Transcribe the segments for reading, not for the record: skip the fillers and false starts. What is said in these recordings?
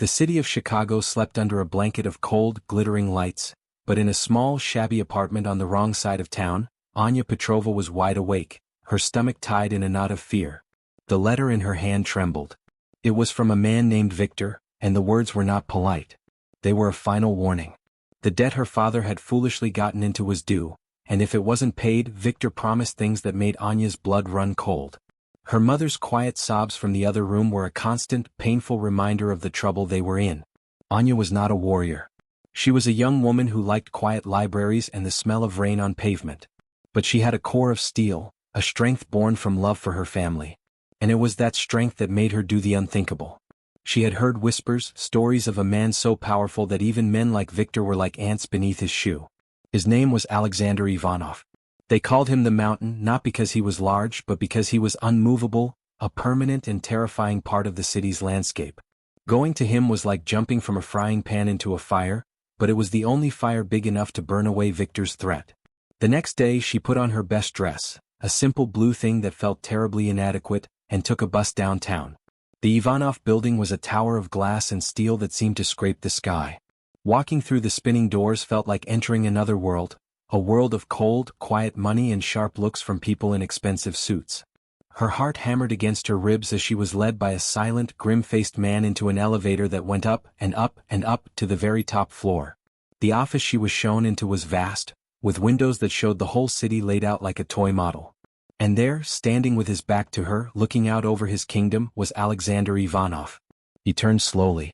The city of Chicago slept under a blanket of cold, glittering lights, but in a small, shabby apartment on the wrong side of town, Anya Petrova was wide awake, her stomach tied in a knot of fear. The letter in her hand trembled. It was from a man named Victor, and the words were not polite. They were a final warning. The debt her father had foolishly gotten into was due, and if it wasn't paid, Victor promised things that made Anya's blood run cold. Her mother's quiet sobs from the other room were a constant, painful reminder of the trouble they were in. Anya was not a warrior. She was a young woman who liked quiet libraries and the smell of rain on pavement. But she had a core of steel, a strength born from love for her family. And it was that strength that made her do the unthinkable. She had heard whispers, stories of a man so powerful that even men like Victor were like ants beneath his shoe. His name was Alexander Ivanov. They called him the Mountain not because he was large but because he was unmovable, a permanent and terrifying part of the city's landscape. Going to him was like jumping from a frying pan into a fire, but it was the only fire big enough to burn away Victor's threat. The next day she put on her best dress, a simple blue thing that felt terribly inadequate, and took a bus downtown. The Ivanov building was a tower of glass and steel that seemed to scrape the sky. Walking through the spinning doors felt like entering another world, a world of cold, quiet money and sharp looks from people in expensive suits. Her heart hammered against her ribs as she was led by a silent, grim-faced man into an elevator that went up and up and up to the very top floor. The office she was shown into was vast, with windows that showed the whole city laid out like a toy model. And there, standing with his back to her, looking out over his kingdom, was Alexander Ivanov. He turned slowly.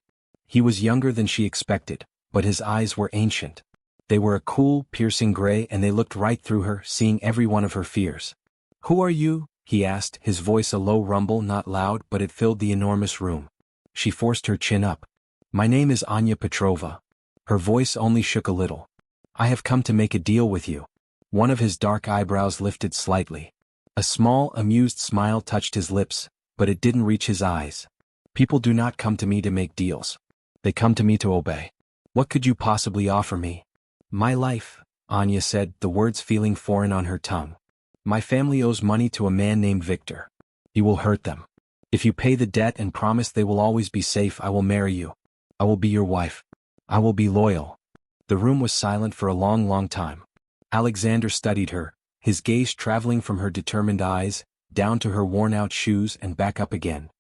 He was younger than she expected, but his eyes were ancient. They were a cool, piercing gray and they looked right through her, seeing every one of her fears. "Who are you?" he asked, his voice a low rumble, not loud but it filled the enormous room. She forced her chin up. "My name is Anya Petrova." Her voice only shook a little. "I have come to make a deal with you." One of his dark eyebrows lifted slightly. A small, amused smile touched his lips, but it didn't reach his eyes. "People do not come to me to make deals. They come to me to obey. What could you possibly offer me?" "My life," Anya said, the words feeling foreign on her tongue. "My family owes money to a man named Victor. You will hurt them. If you pay the debt and promise they will always be safe, I will marry you. I will be your wife. I will be loyal." The room was silent for a long, long time. Alexander studied her, his gaze traveling from her determined eyes, down to her worn-out shoes and back up again.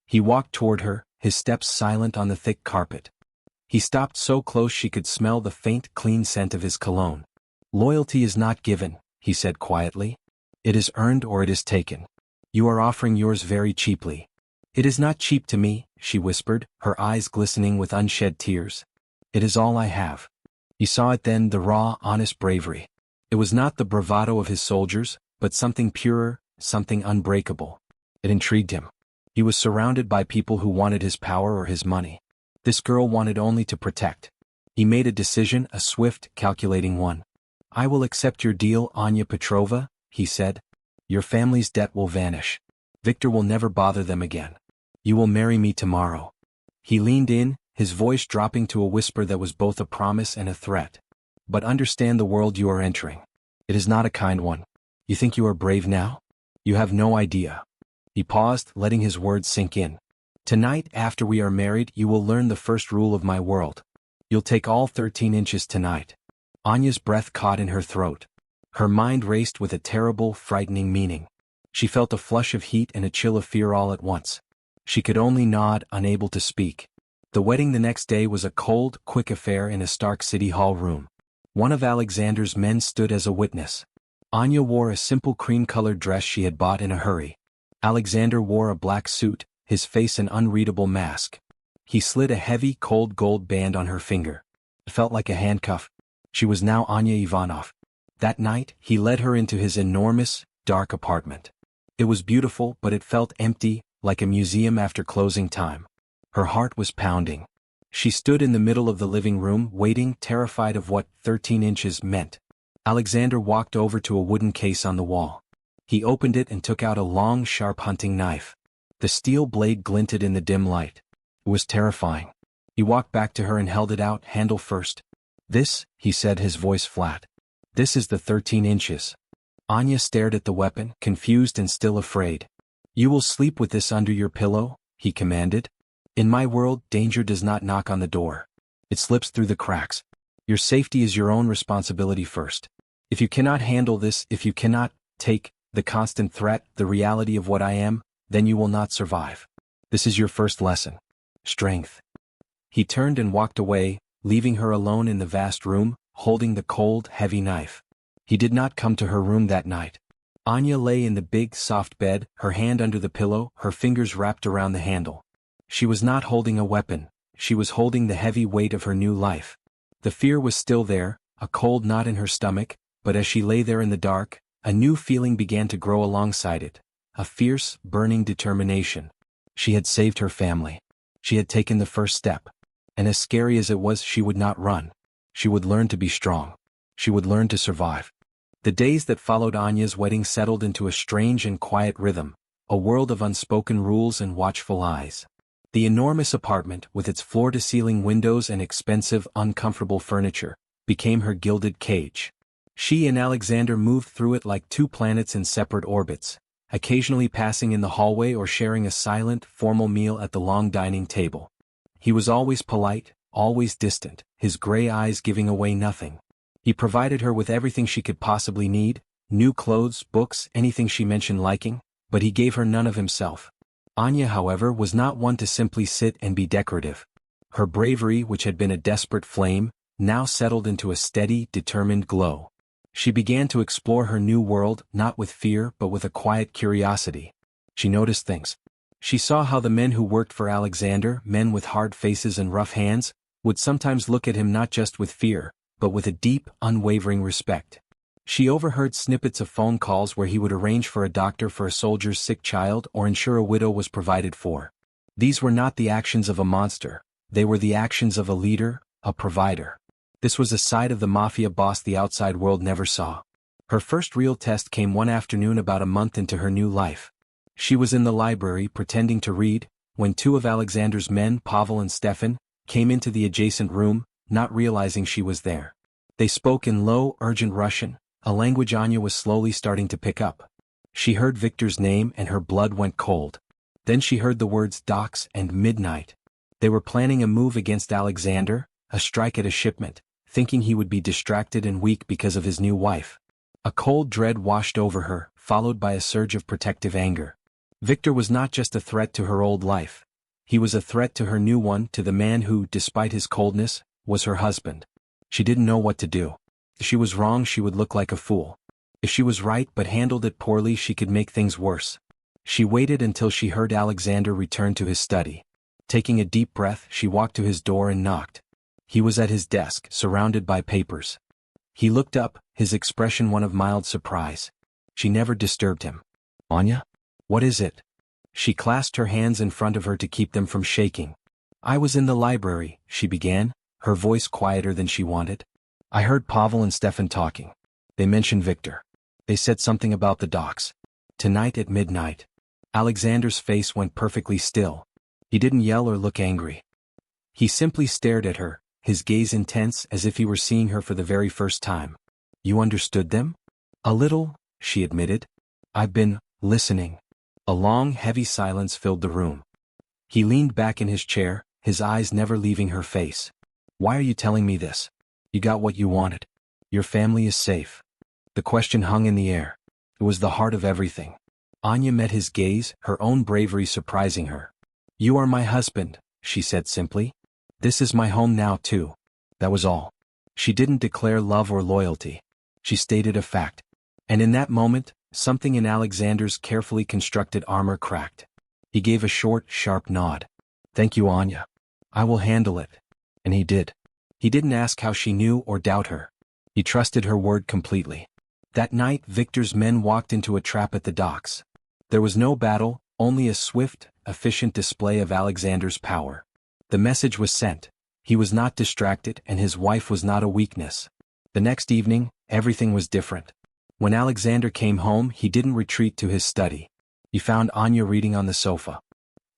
He walked toward her, his steps silent on the thick carpet. He stopped so close she could smell the faint, clean scent of his cologne. "Loyalty is not given," he said quietly. "It is earned or it is taken. You are offering yours very cheaply." "It is not cheap to me," she whispered, her eyes glistening with unshed tears. "It is all I have." He saw it then, the raw, honest bravery. It was not the bravado of his soldiers, but something purer, something unbreakable. It intrigued him. He was surrounded by people who wanted his power or his money. This girl wanted only to protect. He made a decision, a swift, calculating one. "I will accept your deal, Anya Petrova," he said. "Your family's debt will vanish. Victor will never bother them again. You will marry me tomorrow." He leaned in, his voice dropping to a whisper that was both a promise and a threat. "But understand the world you are entering. It is not a kind one. You think you are brave now? You have no idea." He paused, letting his words sink in. "Tonight, after we are married, you will learn the first rule of my world. You'll take all 13 inches tonight." Anya's breath caught in her throat. Her mind raced with a terrible, frightening meaning. She felt a flush of heat and a chill of fear all at once. She could only nod, unable to speak. The wedding the next day was a cold, quick affair in a Stark City Hall room. One of Alexander's men stood as a witness. Anya wore a simple cream-colored dress she had bought in a hurry. Alexander wore a black suit, his face an unreadable mask. He slid a heavy, cold gold band on her finger. It felt like a handcuff. She was now Anya Ivanov. That night, he led her into his enormous, dark apartment. It was beautiful, but it felt empty, like a museum after closing time. Her heart was pounding. She stood in the middle of the living room, waiting, terrified of what 13 inches meant. Alexander walked over to a wooden case on the wall. He opened it and took out a long, sharp hunting knife. The steel blade glinted in the dim light. It was terrifying. He walked back to her and held it out, handle first. "This," he said, his voice flat. "This is the 13 inches. Anya stared at the weapon, confused and still afraid. "You will sleep with this under your pillow," he commanded. In my world, danger does not knock on the door. It slips through the cracks. Your safety is your own responsibility first. If you cannot handle this, if you cannot take the constant threat, the reality of what I am, then you will not survive. This is your first lesson. Strength. He turned and walked away, leaving her alone in the vast room, holding the cold, heavy knife. He did not come to her room that night. Anya lay in the big, soft bed, her hand under the pillow, her fingers wrapped around the handle. She was not holding a weapon, she was holding the heavy weight of her new life. The fear was still there, a cold knot in her stomach, but as she lay there in the dark, a new feeling began to grow alongside it, a fierce, burning determination. She had saved her family. She had taken the first step. And as scary as it was, she would not run. She would learn to be strong. She would learn to survive. The days that followed Anya's wedding settled into a strange and quiet rhythm, a world of unspoken rules and watchful eyes. The enormous apartment, with its floor-to-ceiling windows and expensive, uncomfortable furniture, became her gilded cage. She and Alexander moved through it like two planets in separate orbits, occasionally passing in the hallway or sharing a silent, formal meal at the long dining table. He was always polite, always distant, his gray eyes giving away nothing. He provided her with everything she could possibly need, new clothes, books, anything she mentioned liking, but he gave her none of himself. Anya, however, was not one to simply sit and be decorative. Her bravery, which had been a desperate flame, now settled into a steady, determined glow. She began to explore her new world, not with fear but with a quiet curiosity. She noticed things. She saw how the men who worked for Alexander, men with hard faces and rough hands, would sometimes look at him not just with fear, but with a deep, unwavering respect. She overheard snippets of phone calls where he would arrange for a doctor for a soldier's sick child or ensure a widow was provided for. These were not the actions of a monster, they were the actions of a leader, a provider. This was a side of the mafia boss the outside world never saw. Her first real test came one afternoon about a month into her new life. She was in the library pretending to read, when two of Alexander's men, Pavel and Stefan, came into the adjacent room, not realizing she was there. They spoke in low, urgent Russian, a language Anya was slowly starting to pick up. She heard Victor's name and her blood went cold. Then she heard the words docks and midnight. They were planning a move against Alexander, a strike at a shipment, thinking he would be distracted and weak because of his new wife. A cold dread washed over her, followed by a surge of protective anger. Victor was not just a threat to her old life. He was a threat to her new one, to the man who, despite his coldness, was her husband. She didn't know what to do. If she was wrong, she would look like a fool. If she was right but handled it poorly, she could make things worse. She waited until she heard Alexander return to his study. Taking a deep breath, she walked to his door and knocked. He was at his desk, surrounded by papers. He looked up, his expression one of mild surprise. She never disturbed him. "Anya? What is it?" She clasped her hands in front of her to keep them from shaking. "I was in the library," she began, her voice quieter than she wanted. "I heard Pavel and Stefan talking. They mentioned Victor. They said something about the docks. Tonight at midnight." Alexander's face went perfectly still. He didn't yell or look angry. He simply stared at her, his gaze intense as if he were seeing her for the very first time. "You understood them?" "A little," she admitted. "I've been listening." A long, heavy silence filled the room. He leaned back in his chair, his eyes never leaving her face. "Why are you telling me this? You got what you wanted. Your family is safe." The question hung in the air. It was the heart of everything. Anya met his gaze, her own bravery surprising her. "You are my husband," she said simply. "This is my home now too." That was all. She didn't declare love or loyalty. She stated a fact. And in that moment, something in Alexander's carefully constructed armor cracked. He gave a short, sharp nod. "Thank you, Anya. I will handle it." And he did. He didn't ask how she knew or doubt her. He trusted her word completely. That night, Victor's men walked into a trap at the docks. There was no battle, only a swift, efficient display of Alexander's power. The message was sent. He was not distracted and his wife was not a weakness. The next evening, everything was different. When Alexander came home, he didn't retreat to his study. He found Anya reading on the sofa.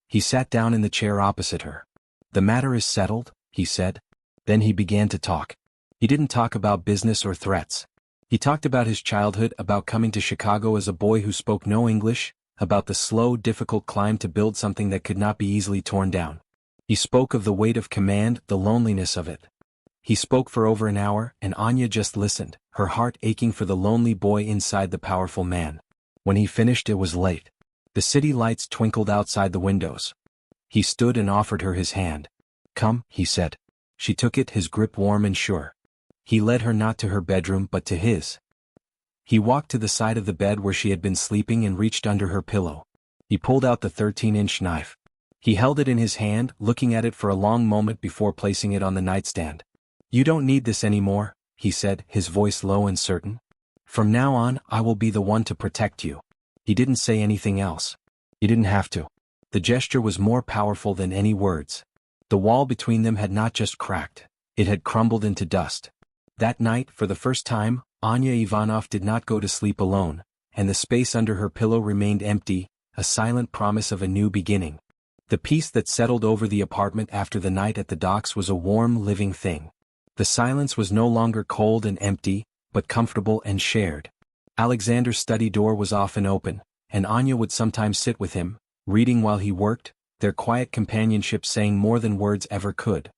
He sat down in the chair opposite her. "The matter is settled," he said. Then he began to talk. He didn't talk about business or threats. He talked about his childhood, about coming to Chicago as a boy who spoke no English, about the slow, difficult climb to build something that could not be easily torn down. He spoke of the weight of command, the loneliness of it. He spoke for over an hour, and Anya just listened, her heart aching for the lonely boy inside the powerful man. When he finished, it was late. The city lights twinkled outside the windows. He stood and offered her his hand. "Come," he said. She took it, his grip warm and sure. He led her not to her bedroom but to his. He walked to the side of the bed where she had been sleeping and reached under her pillow. He pulled out the 13-inch knife. He held it in his hand, looking at it for a long moment before placing it on the nightstand. "You don't need this anymore," he said, his voice low and certain. "From now on, I will be the one to protect you." He didn't say anything else. He didn't have to. The gesture was more powerful than any words. The wall between them had not just cracked, it had crumbled into dust. That night, for the first time, Anya Ivanov did not go to sleep alone, and the space under her pillow remained empty, a silent promise of a new beginning. The peace that settled over the apartment after the night at the docks was a warm, living thing. The silence was no longer cold and empty, but comfortable and shared. Alexander's study door was often open, and Anya would sometimes sit with him, reading while he worked, their quiet companionship saying more than words ever could.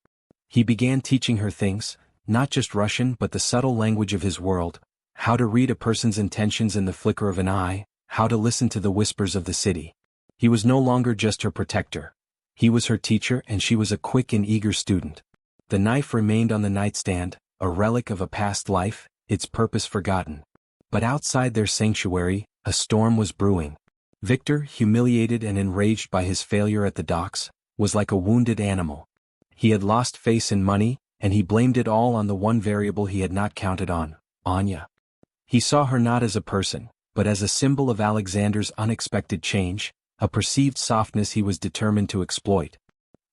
He began teaching her things, not just Russian but the subtle language of his world, how to read a person's intentions in the flicker of an eye, how to listen to the whispers of the city. He was no longer just her protector. He was her teacher, and she was a quick and eager student. The knife remained on the nightstand, a relic of a past life, its purpose forgotten. But outside their sanctuary, a storm was brewing. Victor, humiliated and enraged by his failure at the docks, was like a wounded animal. He had lost faith in money, and he blamed it all on the one variable he had not counted on, Anya. He saw her not as a person, but as a symbol of Alexander's unexpected change, a perceived softness he was determined to exploit.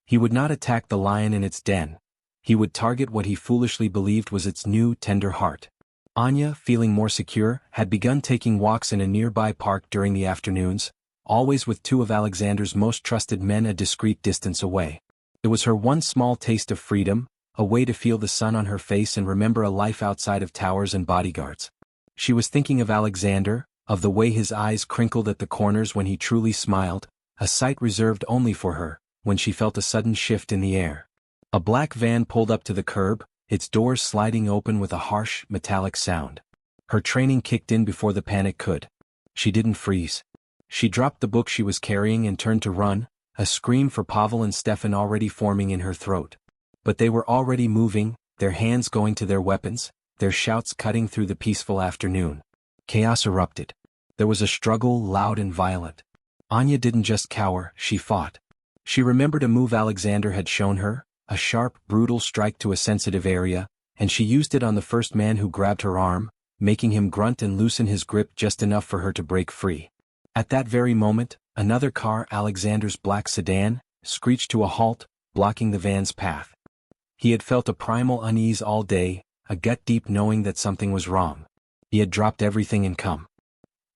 He would not attack the lion in its den. He would target what he foolishly believed was its new, tender heart. Anya, feeling more secure, had begun taking walks in a nearby park during the afternoons, always with two of Alexander's most trusted men a discreet distance away. It was her one small taste of freedom, a way to feel the sun on her face and remember a life outside of towers and bodyguards. She was thinking of Alexander, of the way his eyes crinkled at the corners when he truly smiled, a sight reserved only for her, when she felt a sudden shift in the air. A black van pulled up to the curb, its doors sliding open with a harsh, metallic sound. Her training kicked in before the panic could. She didn't freeze. She dropped the book she was carrying and turned to run, a scream for Pavel and Stefan already forming in her throat. But they were already moving, their hands going to their weapons, their shouts cutting through the peaceful afternoon. Chaos erupted. There was a struggle, loud and violent. Anya didn't just cower, she fought. She remembered a move Alexander had shown her, a sharp, brutal strike to a sensitive area, and she used it on the first man who grabbed her arm, making him grunt and loosen his grip just enough for her to break free. At that very moment, another car, Alexander's black sedan, screeched to a halt, blocking the van's path. He had felt a primal unease all day, a gut-deep knowing that something was wrong. He had dropped everything and come.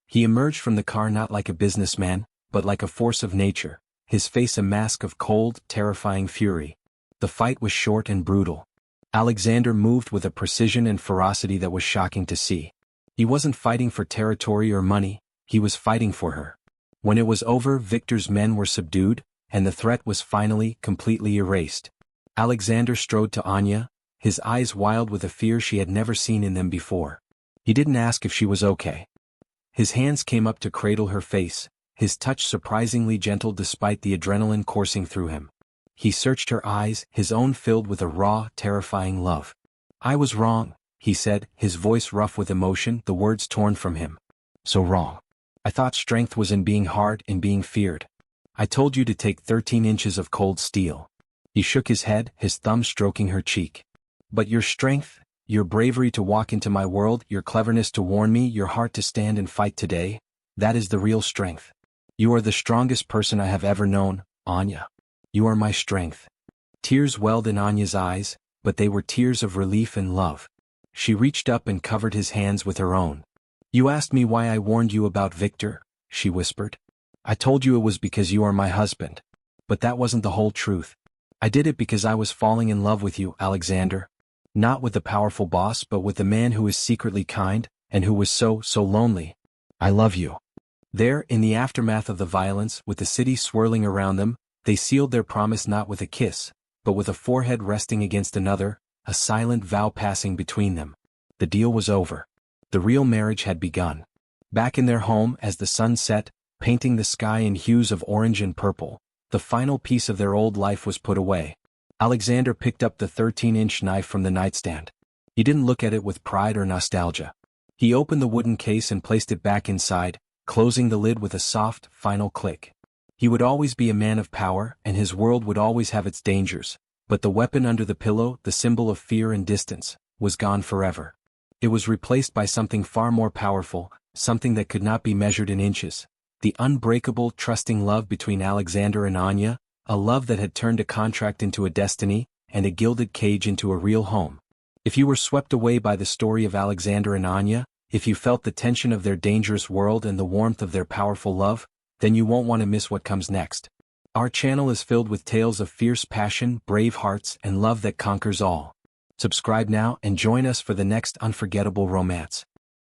He emerged from the car not like a businessman, but like a force of nature, his face a mask of cold, terrifying fury. The fight was short and brutal. Alexander moved with a precision and ferocity that was shocking to see. He wasn't fighting for territory or money, he was fighting for her. When it was over, Victor's men were subdued, and the threat was finally, completely erased. Alexander strode to Anya, his eyes wild with a fear she had never seen in them before. He didn't ask if she was okay. His hands came up to cradle her face, his touch surprisingly gentle despite the adrenaline coursing through him. He searched her eyes, his own filled with a raw, terrifying love. "I was wrong," he said, his voice rough with emotion, the words torn from him. "So wrong. I thought strength was in being hard, in being feared. I told you to take 13 inches of cold steel." He shook his head, his thumb stroking her cheek. "But your strength, your bravery to walk into my world, your cleverness to warn me, your heart to stand and fight today, that is the real strength. You are the strongest person I have ever known, Anya. You are my strength." Tears welled in Anya's eyes, but they were tears of relief and love. She reached up and covered his hands with her own. "You asked me why I warned you about Victor," she whispered. "I told you it was because you are my husband. But that wasn't the whole truth. I did it because I was falling in love with you, Alexander. Not with the powerful boss but with the man who is secretly kind, and who was so lonely. I love you." There, in the aftermath of the violence, with the city swirling around them, They sealed their promise not with a kiss, but with a forehead resting against another, a silent vow passing between them. The deal was over. The real marriage had begun. Back in their home as the sun set, painting the sky in hues of orange and purple, the final piece of their old life was put away. Alexander picked up the 13-inch knife from the nightstand. He didn't look at it with pride or nostalgia. He opened the wooden case and placed it back inside, closing the lid with a soft, final click. He would always be a man of power, and his world would always have its dangers, but the weapon under the pillow, the symbol of fear and distance, was gone forever. It was replaced by something far more powerful, something that could not be measured in inches. The unbreakable, trusting love between Alexander and Anya, a love that had turned a contract into a destiny, and a gilded cage into a real home. If you were swept away by the story of Alexander and Anya, if you felt the tension of their dangerous world and the warmth of their powerful love, then you won't want to miss what comes next. Our channel is filled with tales of fierce passion, brave hearts, and love that conquers all. Subscribe now and join us for the next unforgettable romance.